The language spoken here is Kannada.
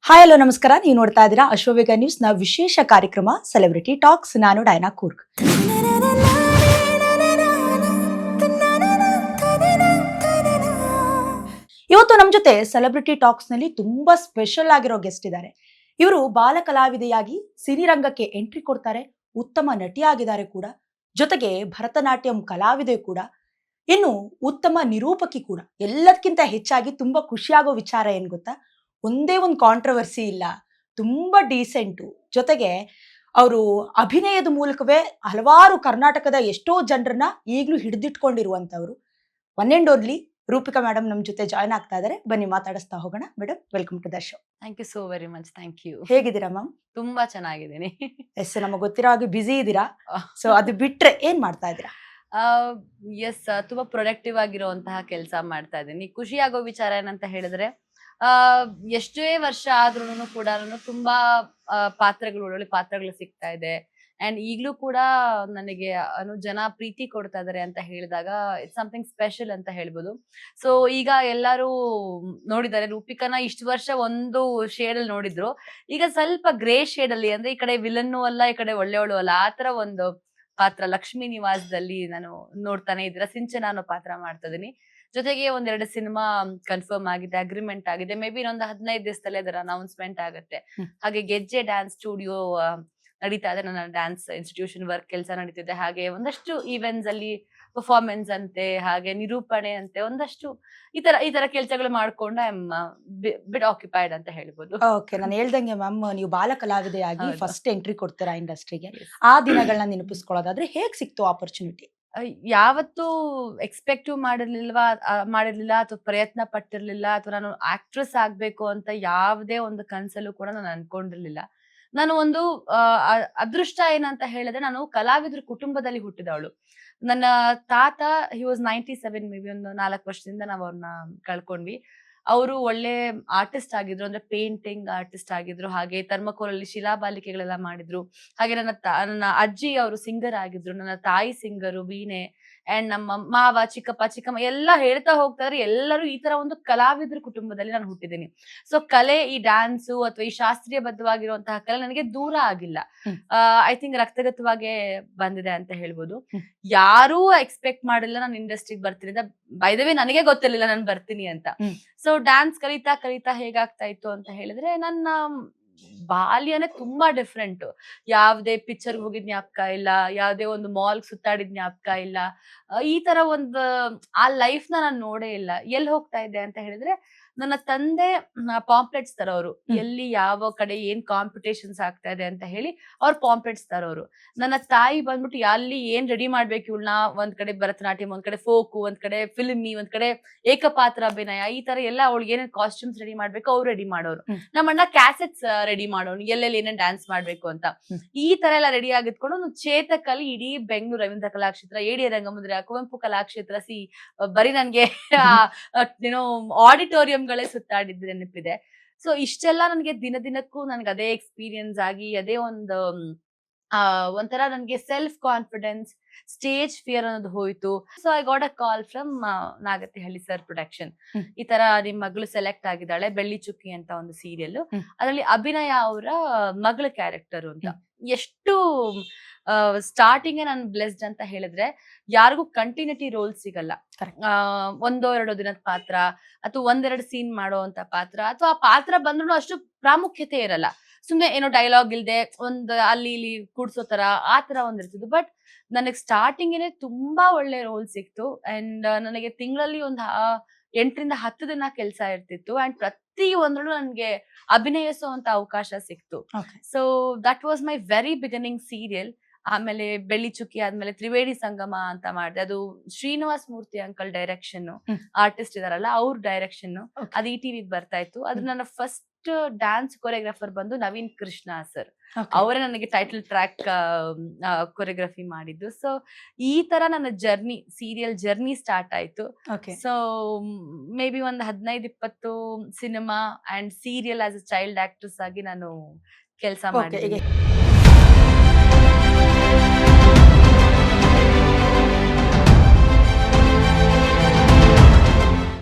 ಹಾಯ್ ಹಲೋ ನಮಸ್ಕಾರ. ನೀವು ನೋಡ್ತಾ ಇದ್ದೀರಾ ಅಶ್ವವೇಗ ನ್ಯೂಸ್ ನ ವಿಶೇಷ ಕಾರ್ಯಕ್ರಮ ಸೆಲೆಬ್ರಿಟಿ ಟಾಕ್ಸ್. ನಾನು ಡೈನಾ ಕೂರ್ಗ್. ಇವತ್ತು ನಮ್ಮ ಜೊತೆ ಸೆಲೆಬ್ರಿಟಿ ಟಾಕ್ಸ್ ನಲ್ಲಿ ತುಂಬಾ ಸ್ಪೆಷಲ್ ಆಗಿರೋ ಗೆಸ್ಟ್ ಇದ್ದಾರೆ. ಇವರು ಬಾಲ ಕಲಾವಿದೆಯಾಗಿ ಸಿನಿರಂಗಕ್ಕೆ ಎಂಟ್ರಿ ಕೊಡ್ತಾರೆ, ಉತ್ತಮ ನಟಿಯಾಗಿದ್ದಾರೆ ಕೂಡ, ಜೊತೆಗೆ ಭರತನಾಟ್ಯಂ ಕಲಾವಿದೆ ಕೂಡ, ಇನ್ನು ಉತ್ತಮ ನಿರೂಪಕಿ ಕೂಡ. ಎಲ್ಲದಕ್ಕಿಂತ ಹೆಚ್ಚಾಗಿ ತುಂಬಾ ಖುಷಿಯಾಗೋ ವಿಚಾರ ಏನ್ ಗೊತ್ತಾ, ಒಂದೇ ಒಂದು ಕಾಂಟ್ರವರ್ಸಿ ಇಲ್ಲ, ತುಂಬಾ ಡೀಸೆಂಟು. ಜೊತೆಗೆ ಅವರು ಅಭಿನಯದ ಮೂಲಕವೇ ಹಲವಾರು ಕರ್ನಾಟಕದ ಎಷ್ಟೋ ಜನರನ್ನ ಈಗಲೂ ಹಿಡಿದಿಟ್ಕೊಂಡಿರುವಂತವ್ರು. One and only Roopika madam ನಮ್ಮ ಜೊತೆ ಜಾಯ್ನ್ ಆಗ್ತಾ ಇದ್ದಾರೆ. ಬನ್ನಿ ಮಾತಾಡಿಸ್ತಾ ಹೋಗೋಣ. Madam, welcome to the show. Thank you so very much. Thank you. ಹೇಗಿದ್ದೀರಾ ಮ್ಯಾಮ್? ತುಂಬಾ ಚೆನ್ನಾಗಿದ್ದೀನಿ. ಎಸ್, ನಮಗೆ ಗೊತ್ತಿರೋ ಹಾಗೆ ಬ್ಯುಸಿ ಇದ್ದೀರಾ. ಸೊ ಅದು ಬಿಟ್ರೆ ಏನ್ ಮಾಡ್ತಾ ಇದ್ದೀರಾ? ಎಸ್, ತುಂಬಾ ಪ್ರೊಡಕ್ಟಿವ್ ಆಗಿರುವಂತಹ ಕೆಲಸ ಮಾಡ್ತಾ ಇದ್ದೀನಿ. ಖುಷಿ ಆಗೋ ವಿಚಾರ ಏನಂತ ಹೇಳಿದ್ರೆ, ಎಷ್ಟೇ ವರ್ಷ ಆದ್ರೂ ಕೂಡ ತುಂಬಾ ಪಾತ್ರಗಳು, ಒಳ್ಳೊಳ್ಳೆ ಪಾತ್ರಗಳು ಸಿಗ್ತಾ ಇದೆ. ಅಂಡ್ ಈಗ್ಲೂ ಕೂಡ ನನಗೆ ಜನ ಪ್ರೀತಿ ಕೊಡ್ತಾ ಇದಾರೆ ಅಂತ ಹೇಳಿದಾಗ ಇಟ್ಸ್ ಸಮಥಿಂಗ್ ಸ್ಪೆಷಲ್ ಅಂತ ಹೇಳ್ಬೋದು. ಸೊ ಈಗ ಎಲ್ಲರೂ ನೋಡಿದ್ದಾರೆ, ರೂಪಿಕಾನ ಇಷ್ಟು ವರ್ಷ ಒಂದು ಶೇಡ್ ಅಲ್ಲಿ ನೋಡಿದ್ರು, ಈಗ ಸ್ವಲ್ಪ ಗ್ರೇ ಶೇಡ್ ಅಲ್ಲಿ, ಅಂದ್ರೆ ಈ ಕಡೆ ವಿಲನ್ನು ಅಲ್ಲ, ಈ ಕಡೆ ಒಳ್ಳೆಯವಳು ಅಲ್ಲ, ಆತರ ಒಂದು ಪಾತ್ರ ಲಕ್ಷ್ಮೀ ನಿವಾಸದಲ್ಲಿ ನಾನು ನೋಡ್ತಾನೆ ಇದ್ದೀರಾ. ಸಿಂಚನ ಅನ್ನೋ ಪಾತ್ರ ಮಾಡ್ತಾ ಇದೀನಿ. ಜೊತೆಗೆ ಒಂದೆರಡು ಸಿನಿಮಾ ಕನ್ಫರ್ಮ್ ಆಗಿದೆ, ಅಗ್ರಿಮೆಂಟ್ ಆಗಿದೆ. ಮೇ ಬಿ ಇನ್ನೊಂದು 15 ದಿವಸದಲ್ಲೇ ಅದರ ಅನೌನ್ಸ್ಮೆಂಟ್ ಆಗುತ್ತೆ. ಹಾಗೆ ಗೆಜ್ಜೆ ಡ್ಯಾನ್ಸ್ ಸ್ಟುಡಿಯೋ ನಡೀತಾ ಇದೆ, ನನ್ನ ಡ್ಯಾನ್ಸ್ ಇನ್ಸ್ಟಿಟ್ಯೂಷನ್ ವರ್ಕ್ ಕೆಲಸ ನಡೀತಿದೆ. ಹಾಗೆ ಒಂದಷ್ಟು ಈವೆಂಟ್ಸ್ ಅಲ್ಲಿ ಪರ್ಫಾರ್ಮೆನ್ಸ್ ಅಂತೆ, ಹಾಗೆ ನಿರೂಪಣೆ ಅಂತೆ, ಒಂದಷ್ಟು ಈ ತರ ಕೆಲಸಗಳು ಮಾಡ್ಕೊಂಡು ಐ ಆಮ್ ಬಿಟ್ ಆಕ್ಯುಪೈಡ್ ಅಂತ ಹೇಳ್ಬೋದು. ಓಕೆ, ನಾನು ಹೇಳ್ದಂಗೆ ಮ್ಯಾಮ್, ನೀವು ಬಾಲ ಕಲಾವಿದೆಯಾಗಿ ಫಸ್ಟ್ ಎಂಟ್ರಿ ಕೊಡ್ತೀರಾ ಇಂಡಸ್ಟ್ರಿಗೆ. ಆ ದಿನಗಳನ್ನ ನೆನಪಿಸ್ಕೊಳ್ಳೋದಾದ್ರೆ ಹೇಗ್ ಸಿಕ್ತು ಆಪರ್ಚುನಿಟಿ? ಯಾವತ್ತೂ ಎಕ್ಸ್ಪೆಕ್ಟ್ ಮಾಡಿರ್ಲಿಲ್ಲ ಅಥವಾ ಪ್ರಯತ್ನ ಪಟ್ಟಿರ್ಲಿಲ್ಲ, ಅಥವಾ ನಾನು ಆಕ್ಟ್ರೆಸ್ ಆಗ್ಬೇಕು ಅಂತ ಯಾವುದೇ ಒಂದು ಕನ್ಸಲ್ಲೂ ಕೂಡ ನಾನು ಅನ್ಕೊಂಡಿರ್ಲಿಲ್ಲ. ನಾನು ಒಂದು ಅದೃಷ್ಟ ಏನಂತ ಹೇಳಿದ್ರೆ, ನಾನು ಕಲಾವಿದ್ರ ಕುಟುಂಬದಲ್ಲಿ ಹುಟ್ಟಿದವಳು. ನನ್ನ ತಾತ ಹಿ ವಾಸ್ 97, ಮೇ ಬಿ ಒಂದು 4 ವರ್ಷದಿಂದ ನಾವು ಅವ್ರನ್ನ ಕಳ್ಕೊಂಡ್ವಿ. ಅವರು ಒಳ್ಳೆ ಆರ್ಟಿಸ್ಟ್ ಆಗಿದ್ರು, ಅಂದ್ರೆ ಪೇಂಟಿಂಗ್ ಆರ್ಟಿಸ್ಟ್ ಆಗಿದ್ರು. ಹಾಗೆ ಥರ್ಮಕೋಲಲ್ಲಿ ಶಿಲಾಬಾಲಿಕೆಗಳೆಲ್ಲ ಮಾಡಿದ್ರು. ಹಾಗೆ ನನ್ನ ಅಜ್ಜಿ ಅವರು ಸಿಂಗರ್ ಆಗಿದ್ರು, ನನ್ನ ತಾಯಿ ಸಿಂಗರು, ವೀಣೆ. ಅಂಡ್ ನಮ್ಮ ಮಾವ, ಚಿಕ್ಕಪ್ಪ, ಚಿಕ್ಕಮ್ಮ ಎಲ್ಲ ಹೇಳ್ತಾ ಹೋಗ್ತಾರೆ, ಎಲ್ಲರೂ ಈ ತರ ಒಂದು ಕಲಾವಿದ್ರ ಕುಟುಂಬದಲ್ಲಿ ನಾನು ಹುಟ್ಟಿದ್ದೀನಿ. ಸೊ ಕಲೆ, ಈ ಡ್ಯಾನ್ಸು ಅಥವಾ ಈ ಶಾಸ್ತ್ರೀಯಬದ್ಧವಾಗಿರುವಂತಹ ಕಲೆ ನನಗೆ ದೂರ ಆಗಿಲ್ಲ. ಐ ಥಿಂಕ್ ರಕ್ತಗತವಾಗೇ ಬಂದಿದೆ ಅಂತ ಹೇಳ್ಬೋದು. ಯಾರೂ ಎಕ್ಸ್ಪೆಕ್ಟ್ ಮಾಡಿಲ್ಲ ನಾನು ಇಂಡಸ್ಟ್ರಿಗೆ ಬರ್ತೀನಿ ಅಂತ. ಬೈ ದ ವೇ ನನಗೆ ಗೊತ್ತಿರ್ಲಿಲ್ಲ ನಾನು ಬರ್ತೀನಿ ಅಂತ. ಸೊ ಡ್ಯಾನ್ಸ್ ಕಲಿತಾ ಕಲಿತಾ ಹೇಗಾಗ್ತಾ ಇತ್ತು ಅಂತ ಹೇಳಿದ್ರೆ, ನನ್ನ ಬಾಲ್ಯನೇ ತುಂಬಾ ಡಿಫ್ರೆಂಟ್. ಯಾವ್ದೇ ಪಿಕ್ಚರ್ ಹೋಗಿದ್ ಜ್ಞಾಪಕ ಇಲ್ಲ, ಯಾವ್ದೇ ಒಂದು ಮಾಲ್ ಸುತ್ತಾಡಿದ್ ಜ್ಞಾಪಕ ಇಲ್ಲ. ಈ ತರ ಒಂದು ಆ ಲೈಫ್ ನಾನು ನೋಡೇ ಇಲ್ಲ. ಎಲ್ಲಿ ಹೋಗ್ತಾ ಇದ್ದೆ ಅಂತ ಹೇಳಿದ್ರೆ, ನನ್ನ ತಂದೆ ಪಾಂಪ್ಲೆಟ್ಸ್ ತರೋರು, ಎಲ್ಲಿ ಯಾವ ಕಡೆ ಏನ್ ಕಾಂಪಿಟೇಷನ್ಸ್ ಆಗ್ತಾ ಇದೆ ಅಂತ ಹೇಳಿ ಅವ್ರು ಪಾಂಪ್ಲೆಟ್ಸ್ ತರೋರು. ನನ್ನ ತಾಯಿ ಬಂದ್ಬಿಟ್ಟು ಅಲ್ಲಿ ಏನ್ ರೆಡಿ ಮಾಡ್ಬೇಕು ಇವಳನ್ನ, ಒಂದ್ ಕಡೆ ಭರತನಾಟ್ಯಂ, ಒಂದ್ ಕಡೆ ಫೋಕು, ಒಂದ್ ಕಡೆ ಫಿಲ್ಮಿ, ಒಂದ್ ಕಡೆ ಏಕಪಾತ್ರ ಅಭಿನಯ, ಈ ತರ ಎಲ್ಲ ಅವಳಿಗೆ ಏನೇನ್ ಕಾಸ್ಟ್ಯೂಮ್ಸ್ ರೆಡಿ ಮಾಡ್ಬೇಕು ಅವ್ರು ರೆಡಿ ಮಾಡೋರು. ನಮ್ಮಣ್ಣ ಕ್ಯಾಸೆಟ್ಸ್ ರೆಡಿ ಮಾಡೋನು, ಎಲ್ಲೆಲ್ಲಿ ಏನೇನ್ ಡ್ಯಾನ್ಸ್ ಮಾಡ್ಬೇಕು ಅಂತ. ಈ ತರ ಎಲ್ಲ ರೆಡಿ ಆಗಿದ್ಕೊಂಡು ಒಂದು ಚೇತಕಲ್ಲಿ ಇಡೀ ಬೆಂಗಳೂರು ರವೀಂದ್ರ ಕಲಾಕ್ಷೇತ್ರ, ಎಡಿ ರಂಗಮಂದಿರ, ಕುವೆಂಪು ಕಲಾಕ್ಷೇತ್ರ, ಬರೀ ನನ್ಗೆ ಏನೋ ಆಡಿಟೋರಿಯಂಗಳೇ ಸುತ್ತಾಡಿದ್ ನೆನಪಿದೆ. ಸೊ ಇಷ್ಟೆಲ್ಲ ನನ್ಗೆ ದಿನಕ್ಕೂ ನನ್ಗೆ ಅದೇ ಎಕ್ಸ್ಪೀರಿಯನ್ಸ್ ಆಗಿ, ಅದೇ ಒಂದು ಒಂಥರ ನನ್ಗೆ ಸೆಲ್ಫ್ ಕಾನ್ಫಿಡೆನ್ಸ್, ಸ್ಟೇಜ್ ಫಿಯರ್ ಅನ್ನೋದು ಹೋಯ್ತು. So I got a call from Nagathihalli sir production. ಈ ತರ ನಿಮ್ ಮಗಳು ಸೆಲೆಕ್ಟ್ ಆಗಿದ್ದಾಳೆ, ಬೆಳ್ಳಿ ಚುಕ್ಕಿ ಅಂತ ಒಂದು ಸೀರಿಯಲ್, ಅದರಲ್ಲಿ ಅಭಿನಯ ಅವರ ಮಗಳ ಕ್ಯಾರೆಕ್ಟರ್ ಅಂತ. ಎಷ್ಟು ಸ್ಟಾರ್ಟಿಂಗ್ ನಾನು ಬ್ಲೆಸ್ಡ್ ಅಂತ ಹೇಳಿದ್ರೆ, ಯಾರಿಗೂ ಕಂಟಿನ್ಯೂಟಿ ರೋಲ್ ಸಿಗಲ್ಲ. ಒಂದೋ ಎರಡೋ ದಿನದ ಪಾತ್ರ, ಅಥವಾ ಒಂದೆರಡು ಸೀನ್ ಮಾಡೋ ಅಂತ ಪಾತ್ರ, ಅಥವಾ ಆ ಪಾತ್ರ ಬಂದ್ರು ಅಷ್ಟು ಪ್ರಾಮುಖ್ಯತೆ ಇರಲ್ಲ. ಸುಮ್ನೆ ಏನೋ ಡೈಲಾಗ್ ಇಲ್ದೆ ಒಂದ್ ಅಲ್ಲಿ ಇಲ್ಲಿ ಕೂಡ್ಸೋ ತರ, ಆ ತರ ಒಂದಿರ್ತಿದ್ದು. ಬಟ್ ನನಗ್ ಸ್ಟಾರ್ಟಿಂಗ್ ಏನೇ ತುಂಬಾ ಒಳ್ಳೆ ರೋಲ್ ಸಿಕ್ತು. ಅಂಡ್ ನನಗೆ ತಿಂಗಳಲ್ಲಿ ಒಂದು 8 ರಿಂದ 10 ದಿನ ಕೆಲಸ ಇರ್ತಿತ್ತು. ಅಂಡ್ ಪ್ರತಿ ಒಂದ್ರಲ್ಲೂ ನನ್ಗೆ ಅಭಿನಯಿಸುವಂತ ಅವಕಾಶ ಸಿಕ್ತು. So that was my very beginning serial. ಆಮೇಲೆ ಬೆಳ್ಳಿ ಚುಕ್ಕಿ ಆದ್ಮೇಲೆ ತ್ರಿವೇಣಿ ಸಂಗಮ ಅಂತ ಮಾಡಿದೆ. ಅದು Srinivas Murthy uncle direction, artist ಇದಾರಲ್ಲ ಅವ್ರ ಡೈರೆಕ್ಷನ್. ಅದು ETV ಬರ್ತಾ ಇತ್ತು. ಅದು ನನ್ನ ಫಸ್ಟ್ ಡ್ಯಾನ್ಸ್ ಕೊರಿಯೋಗ್ರಾಫರ್ ಬಂದು ನವೀನ್ ಕೃಷ್ಣ ಸರ್, ಅವರೇ ನನಗೆ ಟೈಟಲ್ ಟ್ರ್ಯಾಕ್ ಕೊರಿಯೋಗ್ರಫಿ ಮಾಡಿದ್ದು. ಸೊ ಈ ತರ ನನ್ನ ಜರ್ನಿ, ಸೀರಿಯಲ್ ಜರ್ನಿ ಸ್ಟಾರ್ಟ್ ಆಯ್ತು. ಸೊ ಮೇ ಬಿ ಒಂದು 15-20 cinema and serial as a child actress ಆಗಿ ನಾನು ಕೆಲಸ ಮಾಡಿದ್ದೀನಿ.